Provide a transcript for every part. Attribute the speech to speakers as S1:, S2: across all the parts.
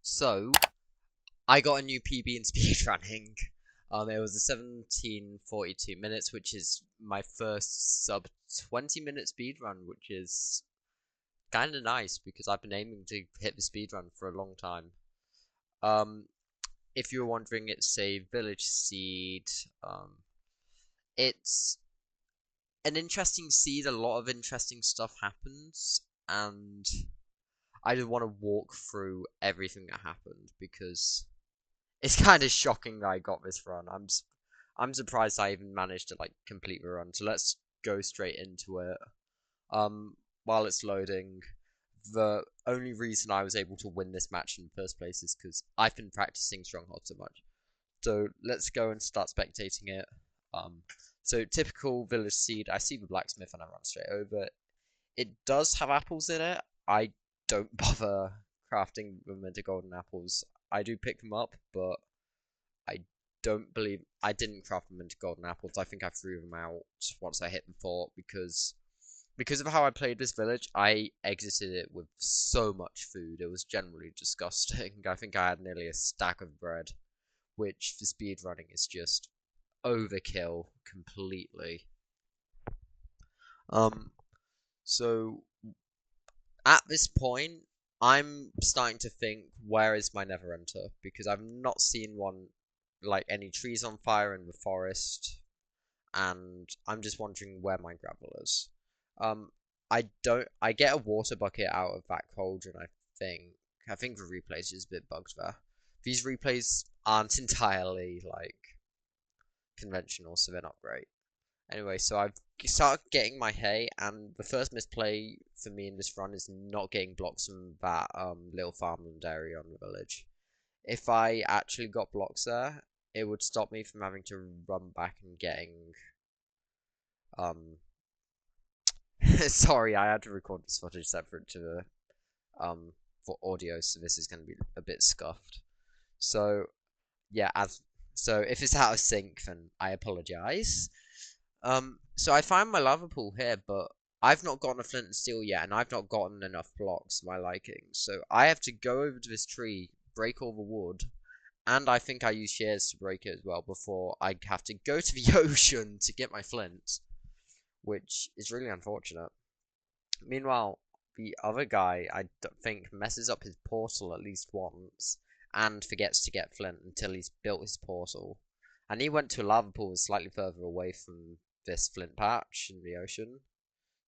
S1: So, I got a new PB in speedrunning. It was a 17:42 minutes, which is my first sub 20-minute speedrun, which is kind of nice because I've been aiming to hit the speedrun for a long time. Um, if you're wondering, it's a village seed. It's an interesting seed. A lot of interesting stuff happens, and I just want to walk through everything that happened because it's kind of shocking that I got this run. I'm surprised I even managed to like complete the run. So let's go straight into it. While it's loading, the only reason I was able to win this match in the first place is because I've been practicing Stronghold so much. So let's go and start spectating it. Um, so typical village seed. I see the blacksmith and I run straight over it. It does have apples in it. I don't bother crafting them into golden apples. I do pick them up, but I don't believe I didn't craft them into golden apples. I think I threw them out once I hit the fort because of how I played this village. I exited it with so much food. It was generally disgusting. I think I had nearly a stack of bread, which for speed running is just overkill completely. Um, so at this point, I'm starting to think, where is my Nether Enter? Because I've not seen one, like any trees on fire in the forest, and I'm just wondering where my gravel is. Um, I get a water bucket out of that cauldron, I think. I think the replays is a bit bugged there. These replays aren't entirely, like, conventional, so they're not great. Anyway, so I've started getting my hay, and the first misplay for me in this run is not getting blocks from that little farmland area on the village. If I actually got blocks there, it would stop me from having to run back and getting um sorry, I had to record this footage separate to the for audio, so this is gonna be a bit scuffed. So yeah, as so if it's out of sync, then I apologize. So I find my lava pool here, but I've not gotten a flint and steel yet, and I've not gotten enough blocks for my liking. So I have to go over to this tree, break all the wood, and I think I use shears to break it as well before I have to go to the ocean to get my flint, which is really unfortunate. Meanwhile, the other guy, I think, messes up his portal at least once, and forgets to get flint until he's built his portal. And he went to a lava pool slightly further away from this flint patch in the ocean.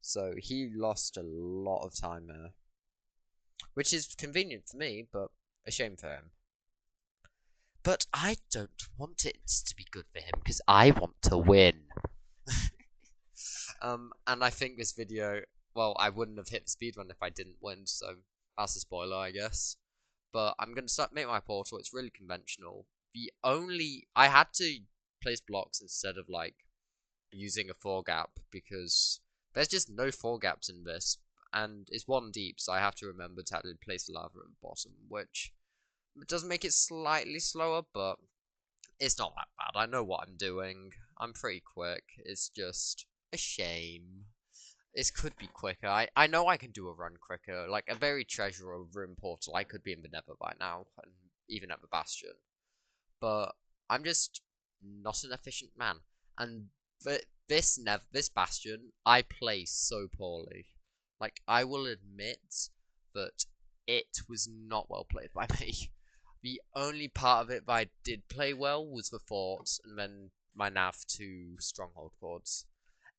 S1: So he lost a lot of time there. Which is convenient for me, but a shame for him. But I don't want it to be good for him, because I want to win. And I think this video, well, I wouldn't have hit the speedrun if I didn't win, so that's a spoiler, I guess. But I'm going to start make my portal. It's really conventional. I had to place blocks instead of like using a 4-gap because there's just no 4-gaps in this, and it's 1 deep, so I have to remember to actually place the lava at the bottom, which does make it slightly slower, but it's not that bad. I know what I'm doing. I'm pretty quick. It's just a shame. This could be quicker. I know I can do a run quicker. Like a very treasure room portal, I could be in the Nether by now, and even at the Bastion. But I'm just not an efficient man. And this Bastion, I play so poorly. Like I will admit that it was not well played by me. The only part of it that I did play well was the fort, and then my nav 2 stronghold cords.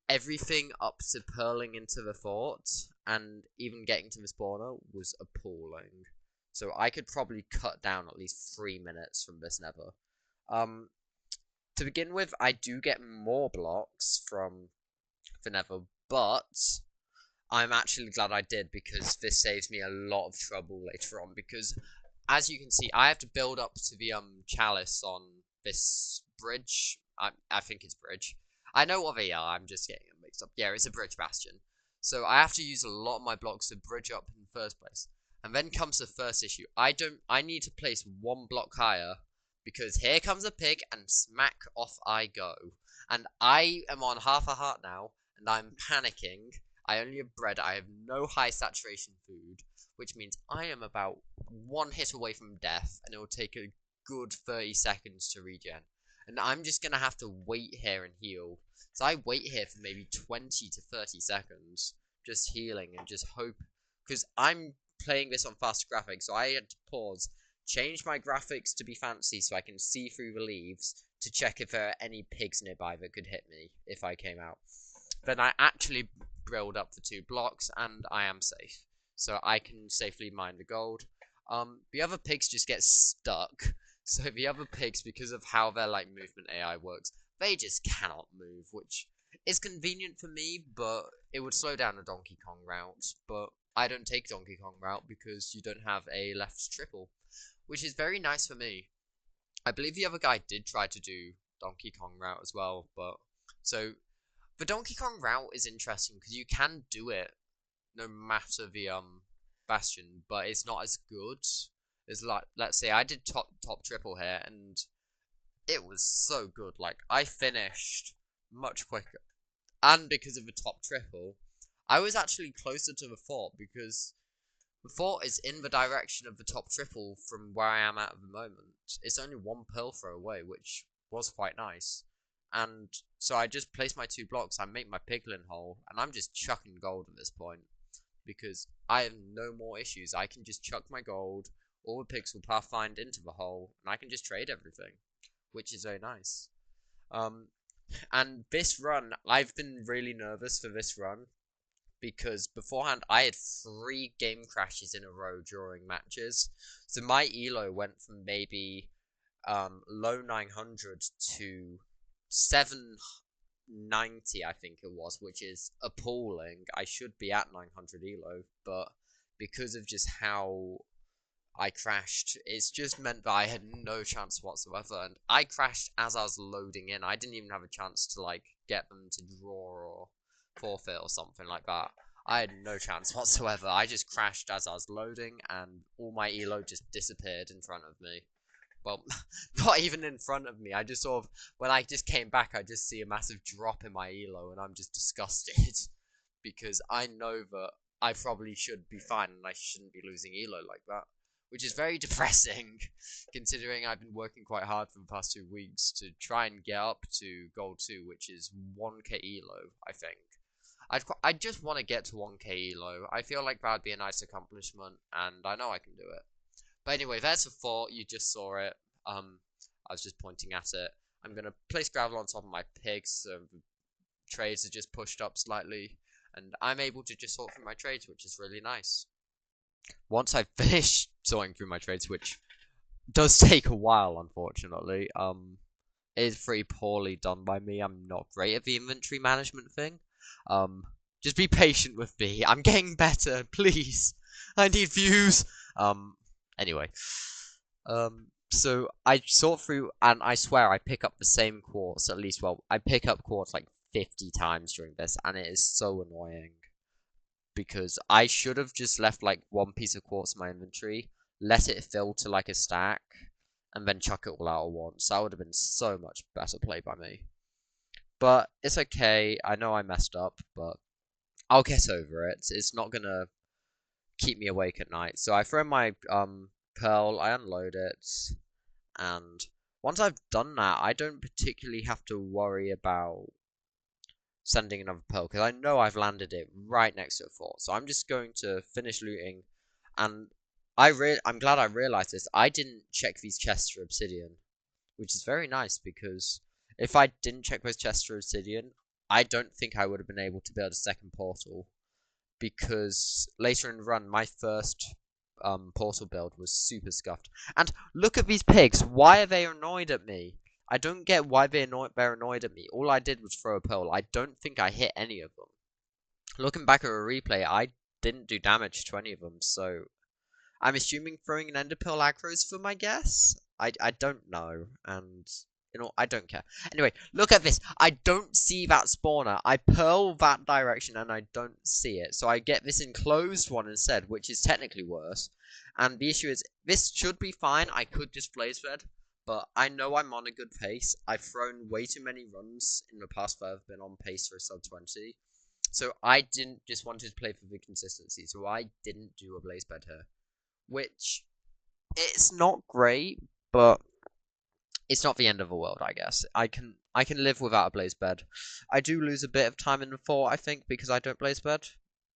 S1: Everything up to purling into the fort and even getting to the spawner was appalling. So I could probably cut down at least 3 minutes from this Nether. Um, to begin with, I do get more blocks from the Nether, but I'm actually glad I did because this saves me a lot of trouble later on. Because as you can see, I have to build up to the chalice on this bridge. I think it's bridge. I know what they are. I'm just getting them mixed up. Yeah, it's a bridge bastion. So I have to use a lot of my blocks to bridge up in the first place. And then comes the first issue. I need to place 1 block higher because here comes a pig and smack off I go. And I am on half a heart now and I'm panicking. I only have bread. I have no high saturation food, which means I am about one hit away from death, and it will take a good 30 seconds to regen. And I'm just gonna have to wait here and heal. So I wait here for maybe 20 to 30 seconds, just healing and just hope. Because I'm playing this on fast graphics, so I had to pause, change my graphics to be fancy so I can see through the leaves to check if there are any pigs nearby that could hit me if I came out. Then I actually build up the 2 blocks, and I am safe. So I can safely mine the gold. The other pigs just get stuck. So the other pigs, because of how their like movement AI works, they just cannot move, which is convenient for me, but it would slow down a Donkey Kong route. But I don't take Donkey Kong route because you don't have a left triple, which is very nice for me. I believe the other guy did try to do Donkey Kong route as well, but so the Donkey Kong route is interesting because you can do it no matter the bastion, but it's not as good as, like, let's say I did top triple here, and it was so good. Like, I finished much quicker, and because of the top triple, I was actually closer to the fort because the fort is in the direction of the top triple from where I am at the moment. It's only 1 pearl throw away, which was quite nice. And so I just place my 2 blocks, I make my piglin hole, and I'm just chucking gold at this point. Because I have no more issues. I can just chuck my gold, all the pigs will pathfind into the hole, and I can just trade everything, which is very nice. And this run, I've been really nervous for this run, because beforehand I had 3 game crashes in a row during matches. So my elo went from maybe low 900 to 790, I think it was, which is appalling. I should be at 900 elo, but because of just how I crashed, it's just meant that I had no chance whatsoever. And I crashed as I was loading in. I didn't even have a chance to like get them to draw or forfeit or something like that. I had no chance whatsoever. I just crashed as I was loading, and all my elo just disappeared in front of me. Well, not even in front of me. I just sort of, when I just came back, I just see a massive drop in my elo, and I'm just disgusted because I know that I probably should be fine and I shouldn't be losing elo like that, which is very depressing considering I've been working quite hard for the past 2 weeks to try and get up to gold 2, which is 1k elo, I think. I just want to get to 1k elo. I feel like that would be a nice accomplishment, and I know I can do it. But anyway, there's the fort. You just saw it. I was just pointing at it. I'm going to place gravel on top of my pigs, so the trades are just pushed up slightly, and I'm able to just sort through my trades, which is really nice. Once I've finished sorting through my trades, which does take a while, unfortunately, it is pretty poorly done by me. I'm not great at the inventory management thing. Just be patient with me. I'm getting better, please. I need views. Anyway. So I sort through, and I swear I pick up the same quartz at least. Well, I pick up quartz like 50 times during this, and it is so annoying. Because I should have just left like 1 piece of quartz in my inventory, let it fill to like a stack, and then chuck it all out at once. That would have been so much better play by me. But it's okay. I know I messed up, but I'll get over it. It's not gonna keep me awake at night. So I throw my pearl, I unload it, and once I've done that, I don't particularly have to worry about sending another pearl, because I know I've landed it right next to a fort. So I'm just going to finish looting, and I'm glad I realized this. I didn't check these chests for obsidian, which is very nice, because if I didn't check those chests for obsidian, I don't think I would have been able to build a second portal, because later in the run, my first portal build was super scuffed. And look at these pigs. Why are they annoyed at me? I don't get why they're annoyed at me. All I did was throw a pearl. I don't think I hit any of them. Looking back at a replay, I didn't do damage to any of them, so I'm assuming throwing an ender pearl aggro's for my guess? I don't know, and I don't care. Anyway, look at this. I don't see that spawner. I pearl that direction and I don't see it. So I get this enclosed one instead, which is technically worse. And the issue is, this should be fine. I could just blaze fed, but I know I'm on a good pace. I've thrown way too many runs in the past that I've been on pace for a sub 20. So I didn't just wanted to play for the consistency, so I didn't do a blaze bed here, which it's not great, but it's not the end of the world, I guess. I can live without a blaze bed. I do lose a bit of time in the fort, I think, because I don't blaze bed,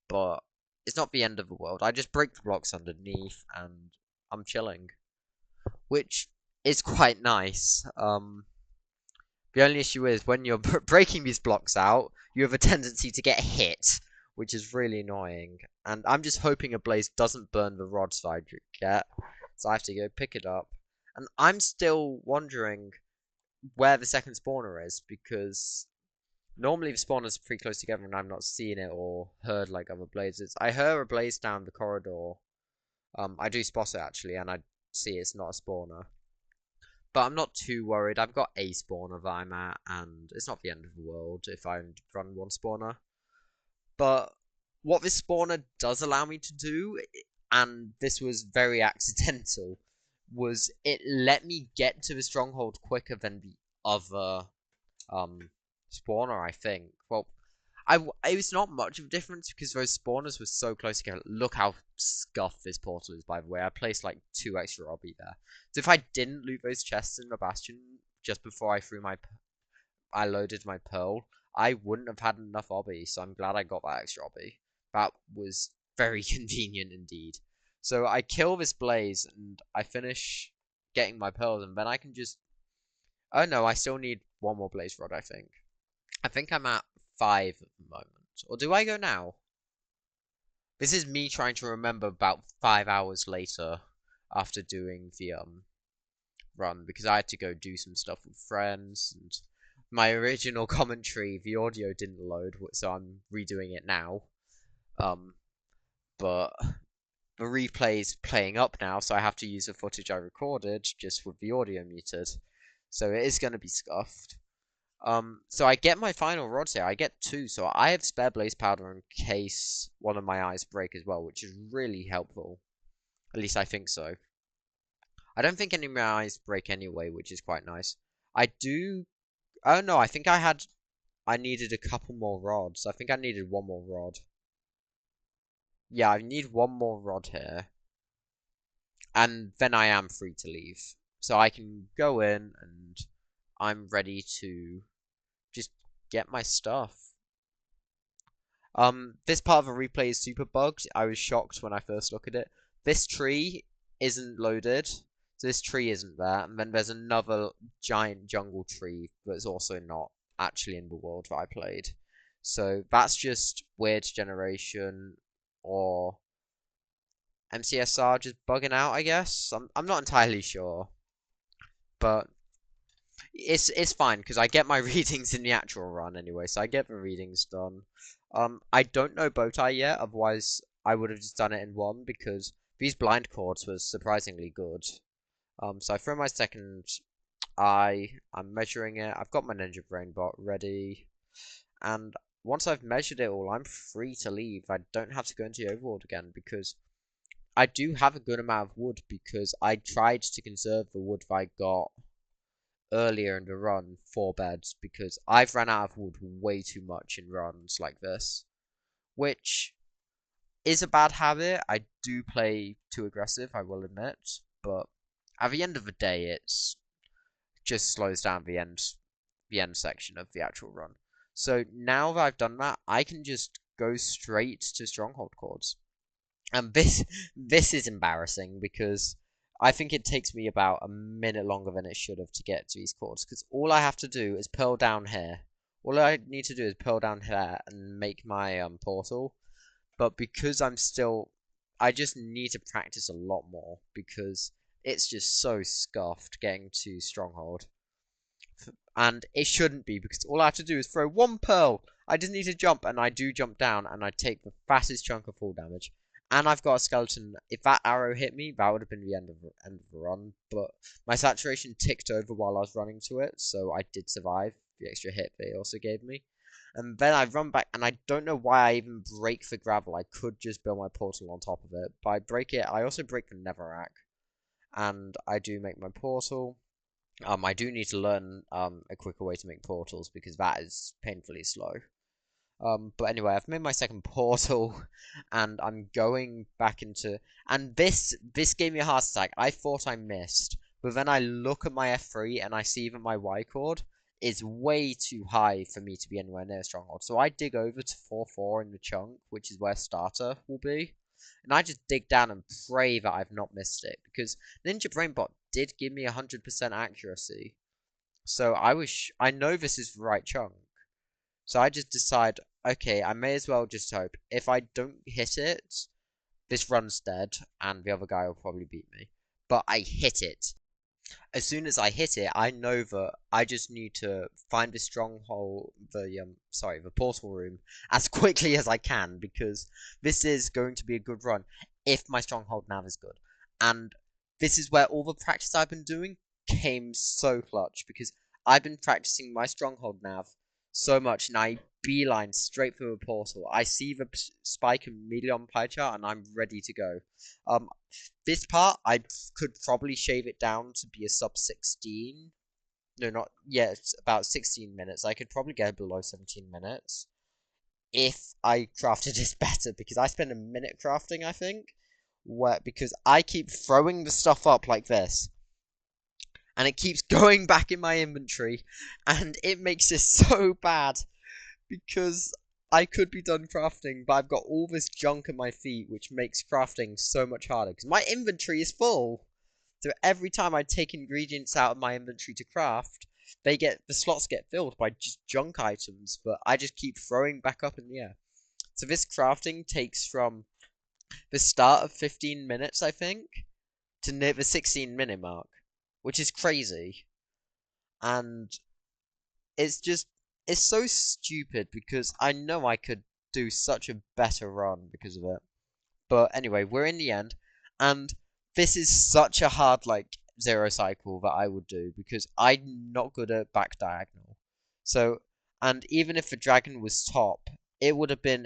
S1: but it's not the end of the world. I just break the blocks underneath and I'm chilling, which is quite nice. The only issue is when you're breaking these blocks out, you have a tendency to get hit, which is really annoying. And I'm just hoping a blaze doesn't burn the rods that I get, so I have to go pick it up. And I'm still wondering where the second spawner is, because normally the spawners are pretty close together and I'm not seeing it or heard like other blazes. I heard a blaze down the corridor. I do spot it actually, and I see it's not a spawner. But I'm not too worried. I've got a spawner that I'm at, and it's not the end of the world if I run one spawner. But what this spawner does allow me to do, and this was very accidental, was it let me get to the stronghold quicker than the other spawner, I think. Well, it was not much of a difference because those spawners were so close together. Look how scuffed this portal is, by the way. I placed like 2 extra obby there. So if I didn't loot those chests in the bastion just before I loaded my pearl, I wouldn't have had enough obby. So I'm glad I got that extra obby. That was very convenient indeed. So I kill this blaze and I finish getting my pearls, and then I can just. Oh no, I still need one more blaze rod, I think. I think I'm at 5 at the moment. Or do I go now? This is me trying to remember about 5 hours later after doing the run, because I had to go do some stuff with friends, and my original commentary, the audio didn't load, so I'm redoing it now. But the replay's playing up now, so I have to use the footage I recorded just with the audio muted. So it is going to be scuffed. So I get my final rods here. I get 2, so I have spare blaze powder in case one of my eyes break as well, which is really helpful. At least I think so. I don't think any of my eyes break anyway, which is quite nice. I do. Oh no, I think I needed a couple more rods. I think I needed one more rod. Yeah, I need one more rod here, and then I am free to leave. So I can go in, and I'm ready to just get my stuff. This part of the replay is super bugged. I was shocked when I first looked at it. This tree isn't loaded, so this tree isn't there. And then there's another giant jungle tree that's also not actually in the world that I played. So that's just weird generation or mcsr just bugging out, I guess. I'm not entirely sure, but it's fine because I get my readings in the actual run anyway, so I get the readings done. I don't know bowtie yet, otherwise I would have just done it in one because these blind chords was surprisingly good. So I throw my second eye, I'm measuring it, I've got my Ninja Brain bot ready, and once I've measured it all, I'm free to leave. I don't have to go into the overworld again because I do have a good amount of wood because I tried to conserve the wood that I got earlier in the run for beds because I've ran out of wood way too much in runs like this, which is a bad habit. I do play too aggressive, I will admit, but at the end of the day, it's just slows down the end section of the actual run. So now that I've done that, I can just go straight to stronghold chords, and this is embarrassing because I think it takes me about a minute longer than it should have to get to these chords, because all I have to do is pearl down here. All I need to do is pearl down here and make my portal. But because I just need to practice a lot more because it's just so scuffed getting to Stronghold. And it shouldn't be because all I have to do is throw one pearl. I just need to jump, and I do jump down, and I take the fastest chunk of fall damage. And I've got a skeleton. If that arrow hit me, that would have been the end of the run. But my saturation ticked over while I was running to it, so I did survive the extra hit they also gave me. And then I run back, and I don't know why I even break the gravel. I could just build my portal on top of it. But I break it. I also break the netherrack. And I do make my portal. I do need to learn a quicker way to make portals because that is painfully slow. But anyway, I've made my second portal, and I'm going back into. And this gave me a heart attack. I thought I missed, but then I look at my F3 and I see that my Y chord is way too high for me to be anywhere near Stronghold. So I dig over to 4-4 in the chunk, which is where starter will be, and I just dig down and pray that I've not missed it because Ninja Brainbot did give me 100% accuracy. So I know this is the right chunk. So I just decide, okay, I may as well just hope. If I don't hit it, this run's dead, and the other guy will probably beat me. But I hit it. As soon as I hit it, I know that I just need to find the stronghold, the portal room, as quickly as I can, because this is going to be a good run if my stronghold nav is good. And this is where all the practice I've been doing came so clutch, because I've been practicing my stronghold nav so much, and I beeline straight through the portal. I see the spike immediately on pie chart, and I'm ready to go. This part, I could probably shave it down to be a sub 16. No, not, yeah, it's about 16 minutes. I could probably get below 17 minutes if I crafted this better, because I spend a minute crafting, I think, because I keep throwing the stuff up like this, and it keeps going back in my inventory, and it makes this so bad, because I could be done crafting, but I've got all this junk at my feet, which makes crafting so much harder, because my inventory is full. So every time I take ingredients out of my inventory to craft, the slots get filled by just junk items, but I just keep throwing back up in the air. So this crafting takes from the start of 15 minutes, I think, to near the 16-minute mark, which is crazy. And it's so stupid because I know I could do such a better run because of it. But anyway, we're in the end, and this is such a hard, like, zero cycle that I would do because I'm not good at back diagonal. So, and even if the dragon was top, it would have been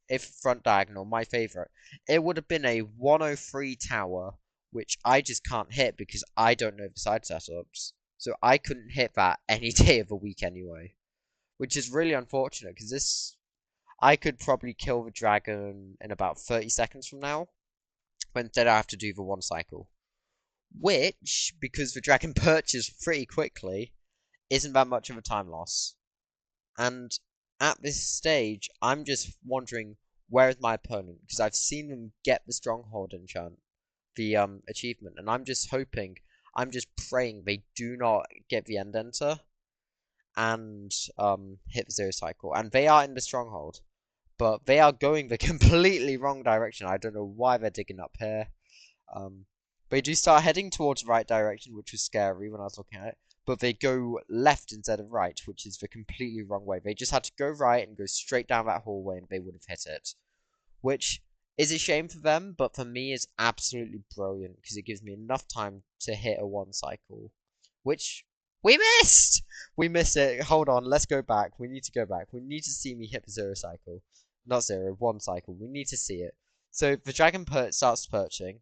S1: if front diagonal, my favorite, it would have been a 103 tower, which I just can't hit because I don't know the side setups. So I couldn't hit that any day of the week anyway, which is really unfortunate because I could probably kill the dragon in about 30 seconds from now, but instead I have to do the one cycle. Which, because the dragon perches pretty quickly, isn't that much of a time loss. And at this stage, I'm just wondering, where is my opponent? Because I've seen them get the stronghold enchant, the achievement, and I'm just praying they do not get the end enter and hit the zero cycle. And they are in the stronghold, but they are going the completely wrong direction. I don't know why they're digging up here. They do start heading towards the right direction, which was scary when I was looking at it. But they go left instead of right, which is the completely wrong way. They just had to go right and go straight down that hallway, and they would have hit it. Which is a shame for them, but for me is absolutely brilliant, because it gives me enough time to hit a one cycle. Which we missed! We missed it. Hold on, let's go back. We need to go back. We need to see me hit the zero cycle. Not zero, one cycle. We need to see it. So the dragon starts perching,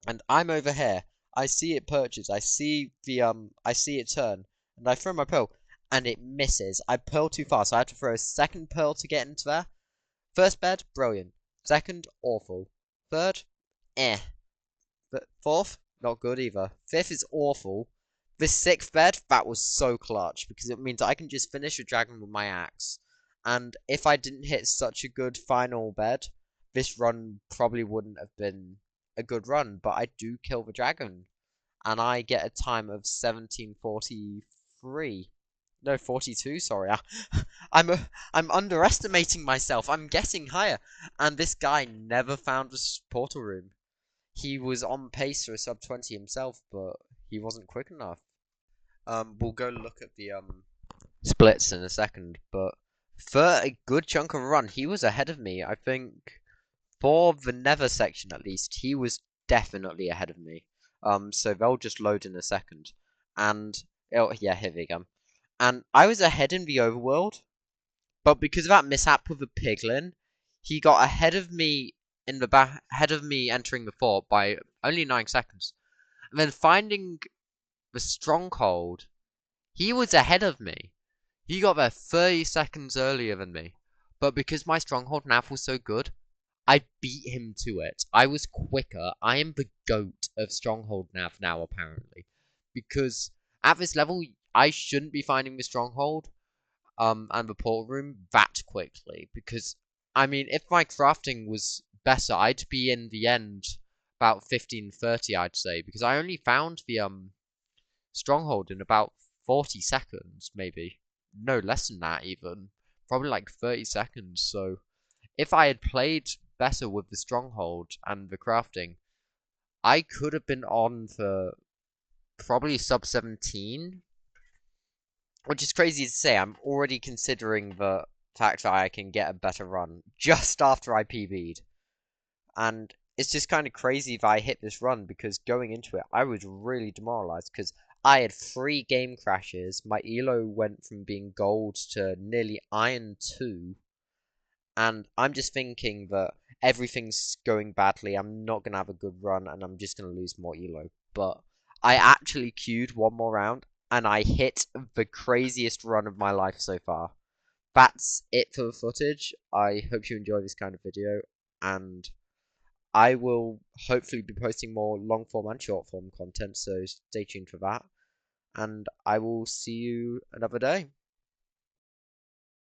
S1: and I'm over here. I see it perches. I see it turn, and I throw my pearl, and it misses. I pearl too far, so I have to throw a second pearl to get into there. First bed, brilliant. Second, awful. Third, eh. But fourth, not good either. Fifth is awful. The sixth bed, that was so clutch, because it means I can just finish a dragon with my axe. And if I didn't hit such a good final bed, this run probably wouldn't have been a good run, but I do kill the dragon. And I get a time of 17:43. No, 42, sorry. I'm underestimating myself. I'm getting higher. And this guy never found a portal room. He was on pace for a sub 20 himself, but he wasn't quick enough. We'll go look at the splits in a second, but for a good chunk of a run, he was ahead of me. I think for the Nether section at least, he was definitely ahead of me. So they'll just load in a second. And oh yeah, here we go. And I was ahead in the overworld, but because of that mishap with the piglin, he got ahead of me ahead of me entering the fort by only 9 seconds. And then finding the stronghold, he was ahead of me. He got there 30 seconds earlier than me. But because my stronghold nav was so good, I beat him to it. I was quicker. I am the GOAT of stronghold nav now, apparently. Because at this level, I shouldn't be finding the stronghold and the portal room that quickly. Because, I mean, if my crafting was better, I'd be in the end about 15:30, I'd say. Because I only found the stronghold in about 40 seconds, maybe. No, less than that, even. Probably like 30 seconds, so if I had played better with the stronghold and the crafting, I could have been on for probably sub 17, which is crazy to say. I'm already considering the fact that I can get a better run just after I PB'd. And it's just kind of crazy that I hit this run because going into it, I was really demoralized because I had 3 game crashes. My elo went from being gold to nearly iron 2. And I'm just thinking that everything's going badly. I'm not going to have a good run, and I'm just going to lose more elo. But I actually queued one more round, and I hit the craziest run of my life so far. That's it for the footage. I hope you enjoy this kind of video, and I will hopefully be posting more long form and short form content, so stay tuned for that. And I will see you another day.